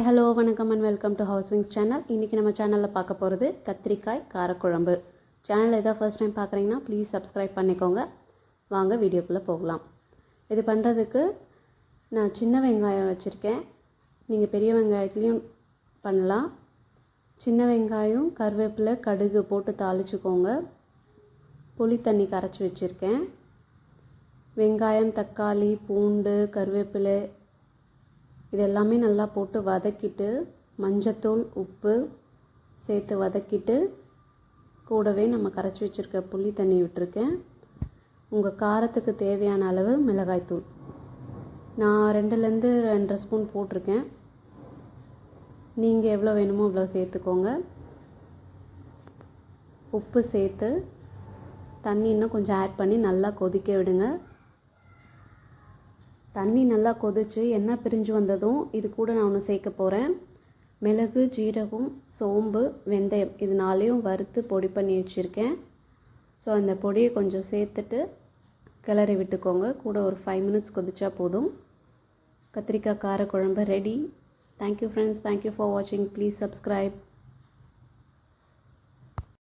Hello வணக்கம் and welcome to house wings channel. இன்றைக்கி நம்ம சேனலில் பார்க்க போகிறது கத்திரிக்காய் காரக்குழம்பு. சேனல் எதாவது ஃபர்ஸ்ட் டைம் பார்க்குறீங்கன்னா ப்ளீஸ் சப்ஸ்கிரைப் பண்ணிக்கோங்க. வாங்க வீடியோக்குள்ளே போகலாம். இது பண்ணுறதுக்கு நான் சின்ன வெங்காயம் வச்சுருக்கேன். நீங்கள் பெரிய வெங்காயத்துலேயும் பண்ணலாம். சின்ன வெங்காயம், கருவேப்பிலை, கடுகு போட்டு தாளிச்சுக்கோங்க. புளி தண்ணி கரைச்சி வச்சுருக்கேன். வெங்காயம், தக்காளி, பூண்டு, கருவேப்பிலை இது எல்லாமே நல்லா போட்டு வதக்கிட்டு மஞ்சத்தூள், உப்பு சேர்த்து வதக்கிட்டு கூடவே நம்ம கரைச்சி வச்சுருக்க புளி தண்ணி விட்டுருக்கேன். உங்கள் காரத்துக்கு தேவையான அளவு மிளகாய்த்தூள் நான் 2லேருந்து 2.5 ஸ்பூன் போட்டிருக்கேன். நீங்கள் எவ்வளோ வேணுமோ அவ்வளோ சேர்த்துக்கோங்க. உப்பு சேர்த்து தண்ணி இன்னும் கொஞ்சம் ஆட் பண்ணி நல்லா கொதிக்க விடுங்க. தண்ணி நல்லா கொதித்து எண்ணெய் பிரிஞ்சு வந்ததும் இது கூட நான் ஒன்று சேர்க்க போகிறேன். மிளகு, ஜீரகம், சோம்பு, வெந்தயம் இது 4ஐயும் வறுத்து பொடி பண்ணி வச்சுருக்கேன். ஸோ அந்த பொடியை கொஞ்சம் சேர்த்துட்டு கிளறி விட்டுக்கோங்க. கூட ஒரு 5 மினிட்ஸ் கொதிச்சா போதும். கத்திரிக்காய் காரக்குழம்பு ready. Thank you friends. Thank you for வாட்சிங். Please subscribe.